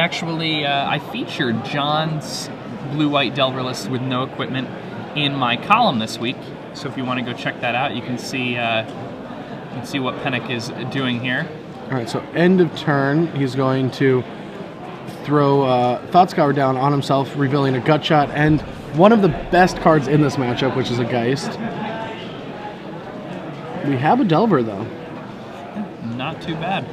Actually, I featured John's blue-white Delver list with no equipment in my column this week. So if you want to go check that out, you can see what Pennick is doing here. All right, so end of turn, he's going to throw Thought Scour down on himself, revealing a Gut Shot and one of the best cards in this matchup, which is a Geist. We have a Delver, though. Not too bad.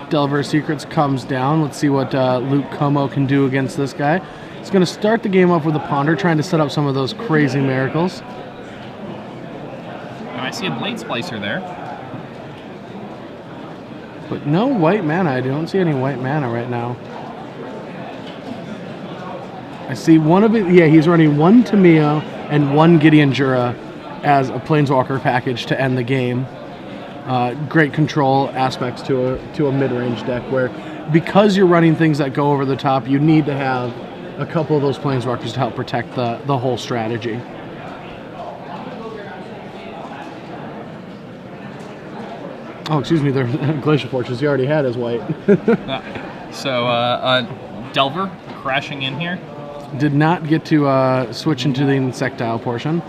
Delver Secrets comes down. Let's see what Luke Como can do against this guy. He's going to start the game off with a Ponder, trying to set up some of those crazy miracles. And I see a Blade Splicer there. But no white mana. I don't see any white mana right now. I see one of it. Yeah, he's running one Tamiyo and one Gideon Jura as a Planeswalker package to end the game. Great control aspects to a mid-range deck where, because you're running things that go over the top, you need to have a couple of those Planeswalkers to help protect the whole strategy. Oh, excuse me, they're Glacial Fortress. He already had his white. Delver crashing in here. Did not get to switch into the Insectile portion.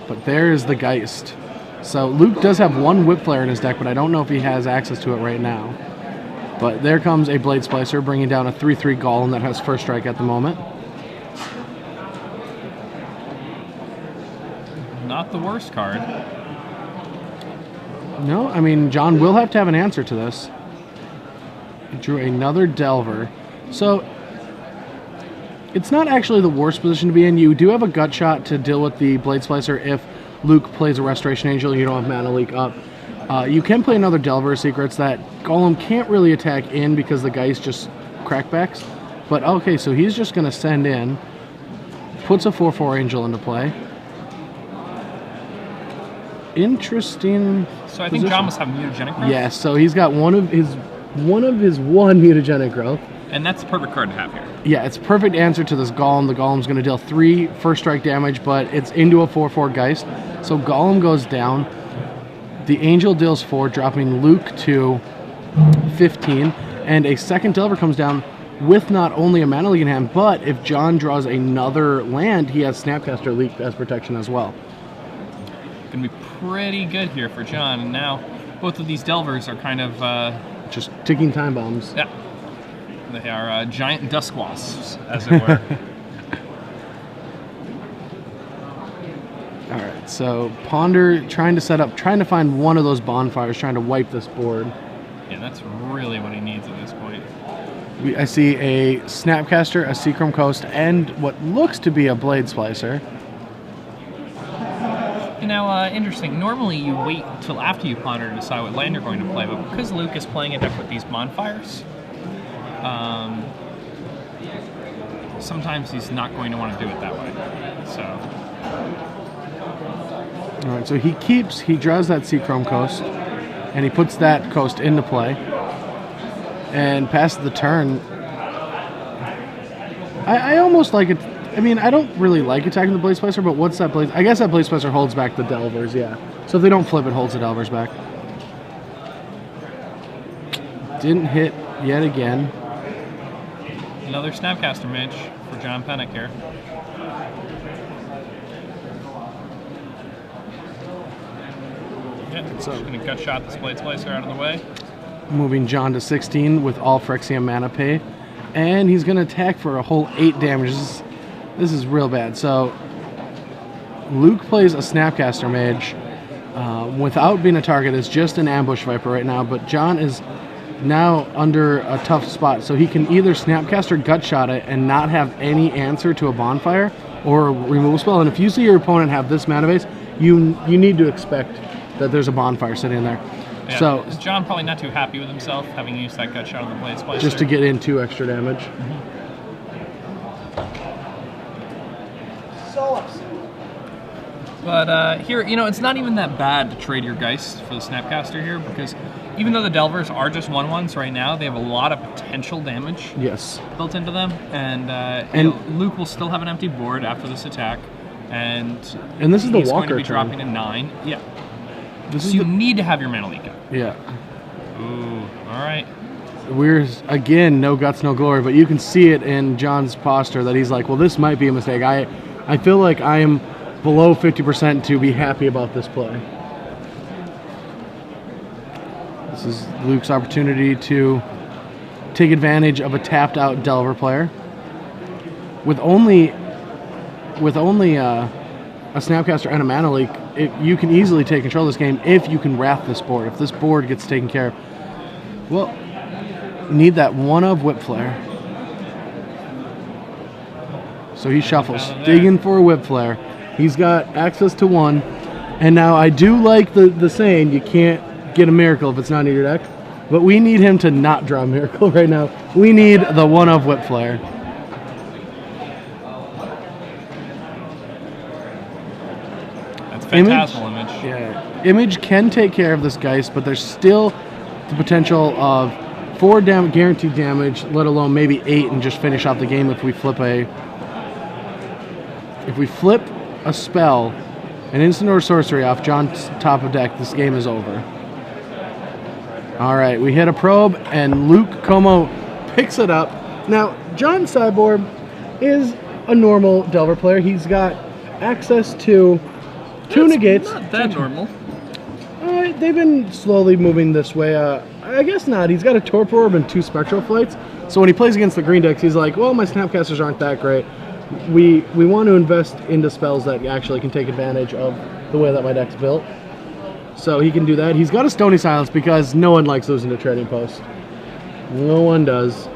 But there is the Geist. So Luke does have one Whip Flare in his deck, but I don't know if he has access to it right now. But there comes a Blade Splicer, bringing down a 3/3 Golem that has first strike at the moment. Not the worst card. No, I mean, John will have to have an answer to this. He drew another Delver. So it's not actually the worst position to be in. You do have a Gut Shot to deal with the Blade Splicer if Luke plays a Restoration Angel and you don't have Mana Leak up. You can play another Delver Secrets that Golem can't really attack in because the Geist just crackbacks. But okay, so he's just going to send in, puts a 4/4 Angel into play. Interesting. So I think John must have Mutagenic Growth. Yes, so he's got one of his one Mutagenic Growth. And that's the perfect card to have here. Yeah, it's a perfect answer to this Golem. The Golem's going to deal 3 first strike damage, but it's into a 4/4 Geist. So Golem goes down. The Angel deals 4, dropping Luke to 15. And a second Delver comes down with not only a Mana Leak in hand, but if John draws another land, he has Snapcaster Leak as protection as well. Going to be pretty good here for John. And now both of these Delvers are kind of... just ticking time bombs. Yeah. They are giant dusk wasps, as it were. All right, so Ponder trying to find one of those bonfires, trying to wipe this board. Yeah, that's really what he needs at this point. I see a Snapcaster, a Seachrome Coast, and what looks to be a Blade Splicer. You know, interesting. Normally you wait till after you ponder to decide what land you're going to play, but because Luke is playing a deck with these bonfires, sometimes he's not going to want to do it that way. So. All right, so he draws that Seachrome Coast, and he puts that coast into play, and passes the turn. I almost like it. I mean, I don't really like attacking the Blade Splicer, but what's that Blade? I guess that Blade Splicer holds back the Delvers, yeah. So if they don't flip, it holds the Delvers back. Didn't hit yet again. Another Snapcaster Mage for John Pennick here. Yeah, so just going to Gut Shot this Blade Splicer out of the way. Moving John to 16 with all Phyrexian Mana Pay. And he's going to attack for a whole 8 damage. This is real bad. So Luke plays a Snapcaster Mage without being a target. It's just an Ambush Viper right now. But John is now under a tough spot. So he can either Snapcast or Gut Shot it and not have any answer to a bonfire or a removal spell. And if you see your opponent have this mana base, you need to expect that there's a bonfire sitting in there. Yeah, so John probably not too happy with himself having used that Gut Shot on the Blade Splicer. Just to get in 2 extra damage. Mm-hmm. But here, you know, it's not even that bad to trade your Geist for the Snapcaster here, because even though the Delvers are just 1/1s right now, they have a lot of potential damage Yes. built into them, and you know, Luke will still have an empty board after this attack, And this is the he's going to Walker be turn. dropping to 9. Yeah. This So is you need to have your Mana Leak up. Yeah. Ooh, all right. We're, again, no guts, no glory, but you can see it in John's posture that he's like, well, this might be a mistake. I feel like I am below 50% to be happy about this play. This is Luke's opportunity to take advantage of a tapped out Delver player. With only a Snapcaster and a Mana Leak, you can easily take control of this game if you can wrath this board. If this board gets taken care of. Well, you need that one of Whip Flare. So he shuffles, digging for a Whip Flare. He's got access to 1. And now I do like the saying, you can't get a Miracle if it's not in your deck. But we need him to not draw a Miracle right now. We need the one of Whip Flare. That's Phantasmal Image. Yeah. Image can take care of this Geist, but there's still the potential of 4 guaranteed damage, let alone maybe 8, and just finish off the game if we flip a spell, an instant or sorcery off John's top of deck. This game is over. All right, we hit a probe, and Luke Como picks it up. Now, John's sideboard is a normal Delver player. He's got access to 2 negates. Not that normal. They've been slowly moving this way. I guess not. He's got a Torpor Orb and 2 Spectral Flights. So when he plays against the green decks, he's like, well, my Snapcasters aren't that great. We want to invest into spells that actually can take advantage of the way that my deck's built. So he can do that. He's got a Stony Silence because no one likes losing to Trading Post. No one does.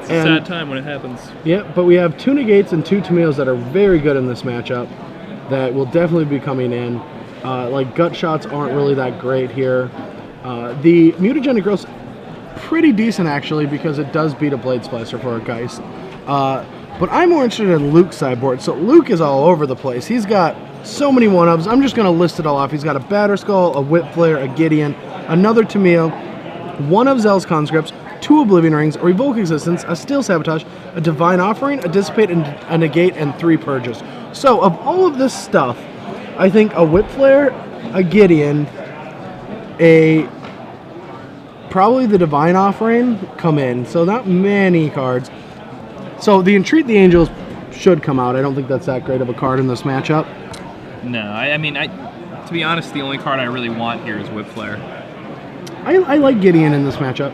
It's a sad time when it happens. Yeah, but we have 2 negates and 2 tomatoes that are very good in this matchup that will definitely be coming in. Like gut shots aren't really that great here. The Mutagenic Growth's pretty decent actually because it does beat a Blade Splicer for a Geist. But I'm more interested in Luke's sideboard. So Luke is all over the place. He's got so many one-ups. I'm just going to list it all off. He's got a Batterskull, a Whip Flare, a Gideon, another Tameo, 1 of Zell's Conscripts, 2 Oblivion Rings, a Revoke Existence, a Steel Sabotage, a Divine Offering, a Dissipate, and a Negate, and 3 Purges. So of all of this stuff, I think a Whip Flare, a Gideon, probably the Divine Offering come in. So not many cards. So the Entreat the Angels should come out. I don't think that's that great of a card in this matchup. No, I mean, to be honest, the only card I really want here is Whip Flare. I like Gideon in this matchup.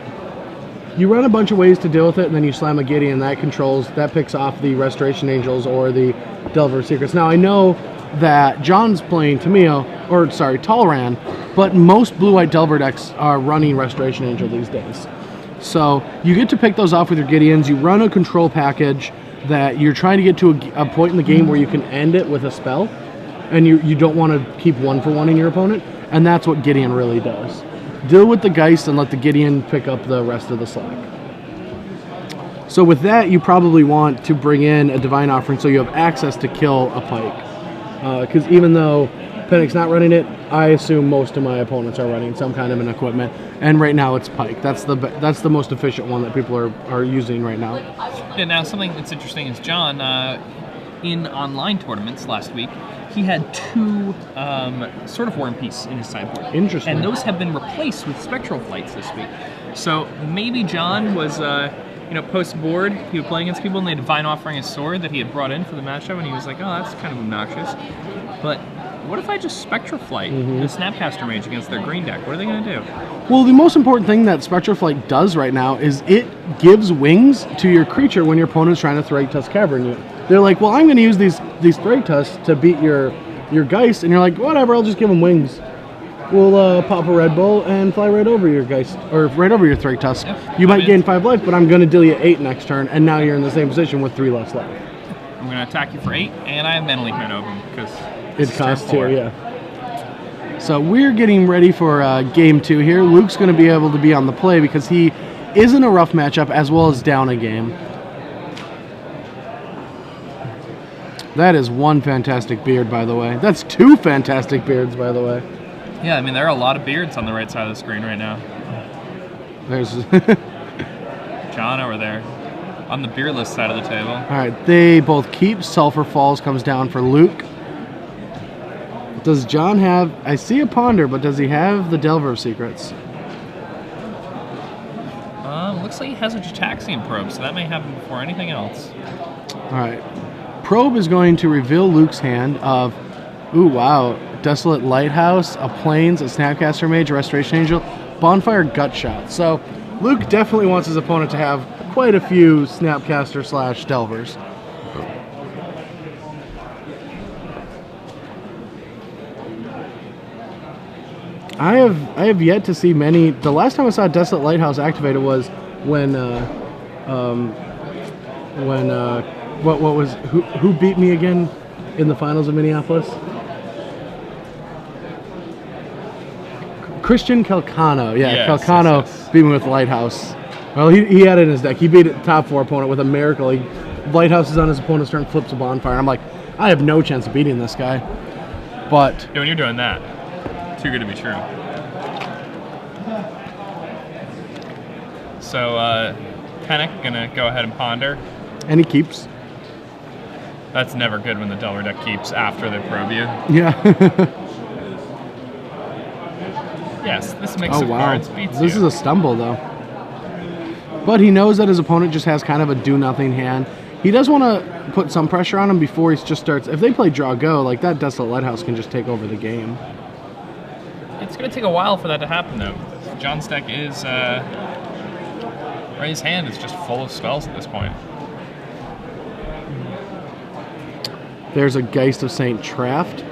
You run a bunch of ways to deal with it, and then you slam a Gideon. That picks off the Restoration Angels or the Delver Secrets. Now, I know that John's playing Talran, but most blue-white Delver decks are running Restoration Angel these days. So you get to pick those off with your Gideons. You run a control package that you're trying to get to a point in the game where you can end it with a spell, and you don't want to keep 1-for-1 in your opponent, and that's what Gideon really does. Deal with the Geist and let the Gideon pick up the rest of the slack. So with that, you probably want to bring in a Divine Offering so you have access to kill a Pike. Because even though Pennick's not running it, I assume most of my opponents are running some kind of an equipment, and right now it's Pike. That's the most efficient one that people are using right now. Yeah, now something that's interesting is John, in online tournaments last week, he had 2 Sword of War and Peace in his sideboard. Interesting. And those have been replaced with Spectral Flights this week. So maybe John was, post-board, he would play against people and they had Divine Offering a sword that he had brought in for the matchup, and he was like, oh, that's kind of obnoxious. But what if I just Spectral Flight the Snapcaster Mage against their green deck? What are they going to do? Well, the most important thing that Spectral Flight does right now is it gives wings to your creature when your opponent's trying to Thragtusk Cavern you. They're like, well, I'm going to use these Thragtusks to beat your Geist, and you're like, whatever, I'll just give them wings. We'll pop a Red Bull and fly right over your Geist, or right over your Thragtusk. Yep. You might gain 5 life, but I'm going to deal you 8 next turn, and now you're in the same position with 3 less life. I'm going to attack you for 8, and I have Mana Leak open because it costs 2, yeah. So we're getting ready for game 2 here. Luke's going to be able to be on the play because he is in a rough matchup as well as down a game. That is 1 fantastic beard, by the way. That's 2 fantastic beards, by the way. Yeah, I mean, there are a lot of beards on the right side of the screen right now. There's John over there on the beardless side of the table. All right, they both keep. Sulfur Falls comes down for Luke. Does John have... I see a Ponder, but does he have the Delver of Secrets? Looks like he has a Gitaxian Probe, so that may happen before anything else. All right. Probe is going to reveal Luke's hand of... Ooh, wow. Desolate Lighthouse, a Plains, a Snapcaster Mage, a Restoration Angel, Bonfire, Gutshot. So Luke definitely wants his opponent to have quite a few Snapcaster / Delvers. I have yet to see many. The last time I saw Desolate Lighthouse activated was when what was who beat me again in the finals of Minneapolis? Christian Calcano. Yeah, Yes, Calcano yes. beat me with Lighthouse. Well, he had it in his deck. He beat a top 4 opponent with a miracle. Lighthouse is on his opponent's turn, flips a Bonfire. I'm like, I have no chance of beating this guy. But Yeah, when you're doing that, too good to be true. So, Panic gonna go ahead and Ponder. and he keeps. That's never good when the Delver deck keeps after they probe you. Yeah. Yes, this mix Oh of wow. cards beats This you. is a stumble though. But he knows that his opponent just has kind of a do-nothing hand. He does want to put some pressure on him before he just starts. If they play draw go, like that Desolate Lighthouse can just take over the game. It's gonna take a while for that to happen, though. John's deck is, Ray's hand is just full of spells at this point. There's a Geist of St. Traft.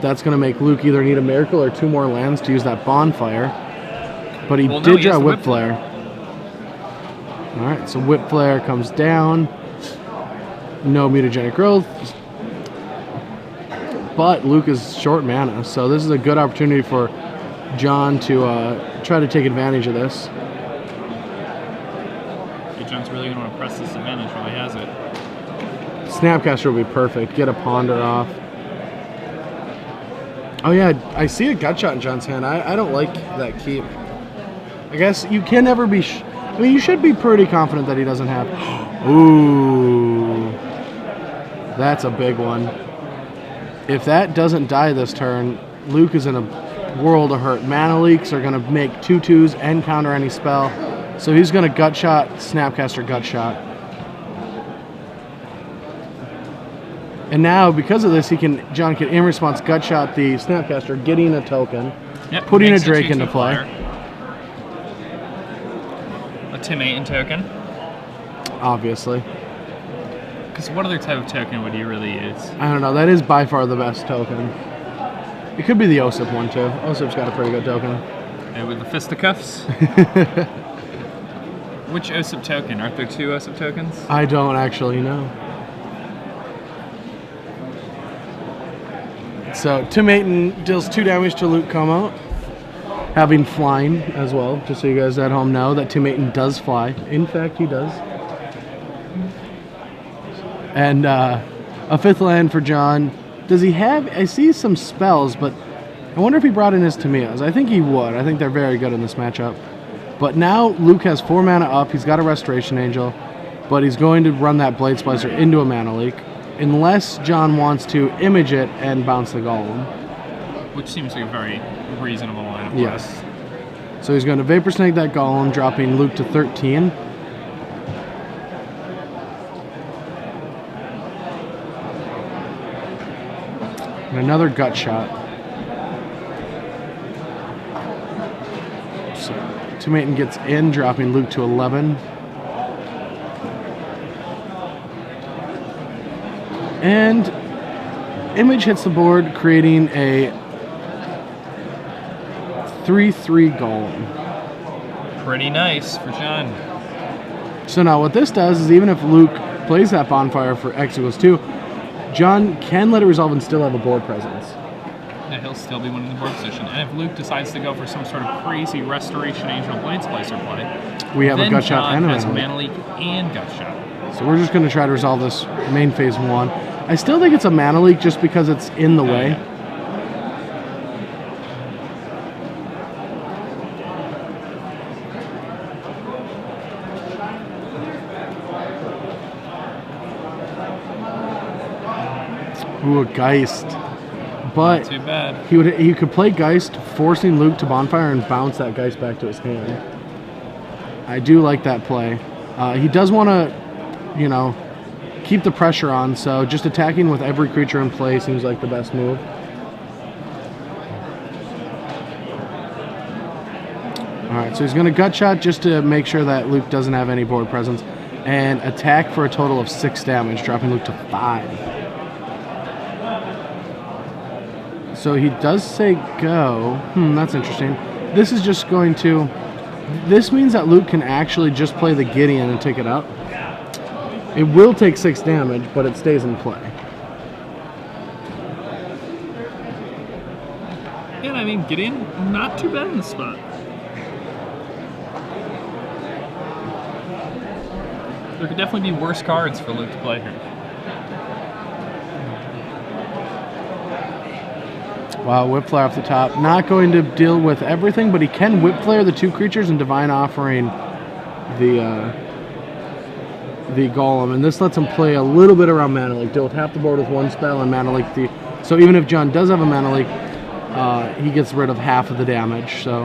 That's going to make Luke either need a miracle or 2 more lands to use that Bonfire. But he Well, no, did he draw has the Whip Whip Flare. Alright, so Whip Flare comes down. No Mutagenic Growth. But Luke is short mana, so this is a good opportunity for John to try to take advantage of this. John's really gonna want to press this advantage while he has it. Snapcaster would be perfect. Get a Ponder off. Oh yeah, I see a Gutshot in John's hand. I don't like that keep. I guess you can never be... I mean, you should be pretty confident that he doesn't have... Ooh. That's a big one. If that doesn't die this turn, Luke is in a world of hurt. Mana Leaks are going to make 2/2s and counter any spell. So he's going to Gutshot, Snapcaster, Gutshot. And now, because of this, John can in response Gutshot the Snapcaster, getting a token, Yep, putting a makes Drake 2/2 into play. flyer. A Tim Aiton token. Obviously. Because what other type of token would you really use? I don't know. That is by far the best token. It could be the Osip one, too. Osip's got a pretty good token. With the fisticuffs? Which OSIP token? Aren't there 2 OSIP tokens? I don't actually know. So, Tim Aiton deals 2 damage to Luke Como, having flying as well, just so you guys at home know that Tim Aiton does fly. In fact, he does. And a 5th land for John. Does he have... I see some spells, but I wonder if he brought in his Tamias. I think he would. I think they're very good in this matchup. But now Luke has 4 mana up. He's got a Restoration Angel, but he's going to run that Blade Splicer into a Mana Leak, unless John wants to image it and bounce the Golem. Which seems like a very reasonable line of play. Yes. So he's going to Vapor Snake that Golem, dropping Luke to 13. And another Gutshot. So Tim Aiton gets in, dropping Luke to 11. And Image hits the board, creating a 3/3 Golem. Pretty nice for John. So now what this does is even if Luke plays that Bonfire for X=2, John can let it resolve and still have a board presence. Yeah, he'll still be winning the board position. And if Luke decides to go for some sort of crazy Restoration Angel Blade Splicer play, We have then a Gutshot John and a has Mana Leak. Mana Leak and Gutshot. So we're just going to try to resolve this main phase 1. I still think it's a Mana Leak just because it's in the way. Yeah. Ooh, a Geist. but Not too bad. he could play Geist, forcing Luke to Bonfire and bounce that Geist back to his hand. I do like that play. He does want to, you know, keep the pressure on, so just attacking with every creature in play seems like the best move. Alright, so he's going to Gut Shot just to make sure that Luke doesn't have any board presence, and attack for a total of 6 damage, dropping Luke to 5. So he does say go. That's interesting. This is just going to... This means that Luke can actually just play the Gideon and take it out. It will take 6 damage, but it stays in play. And I mean, Gideon, not too bad in the spot. There could definitely be worse cards for Luke to play here. Wow, Whip Flare off the top. Not going to deal with everything, but he can Whip Flare the 2 creatures and Divine Offering the Golem. And this lets him play a little bit around Mana Leak. Deal with half the board with 1 spell and Mana Leak the... So even if John does have a Mana Leak, he gets rid of half of the damage, so...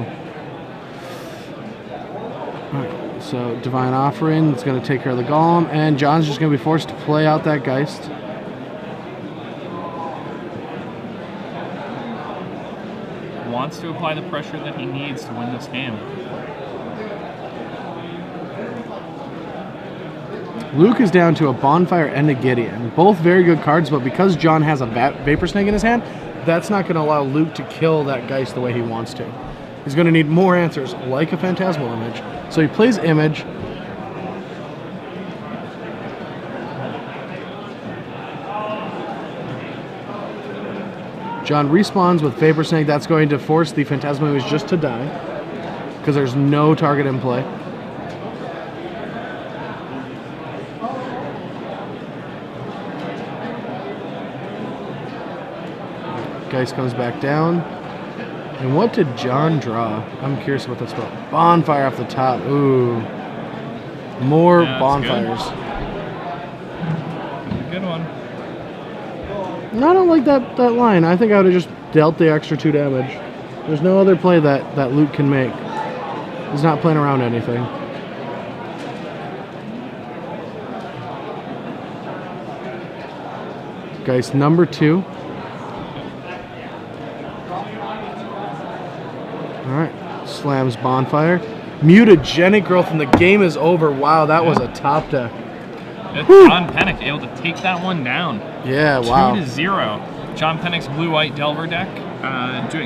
Alright. So Divine Offering is going to take care of the Golem, and John's just going to be forced to play out that Geist. Wants to apply the pressure that he needs to win this game. Luke is down to a Bonfire and a Gideon. Both very good cards, but because John has a Vapor Snake in his hand, that's not going to allow Luke to kill that Geist the way he wants to. He's going to need more answers, like a Phantasmal Image. So he plays Image. John respawns with Vapor Snake. That's going to force the Phantasmal Image just to die, because there's no target in play. Geist comes back down. And what did John draw? I'm curious about this one. Bonfire off the top. Ooh. More bonfires. Good one. I don't like that line. I think I would have just dealt the extra 2 damage. There's no other play that Luke can make. He's not playing around anything. Geist number 2. Alright, slams Bonfire. Mutagenic Growth, and the game is over. Wow, that was a top deck. John Pennick able to take that one down. Yeah, wow. 2-0. John Pennick's blue-white Delver deck doing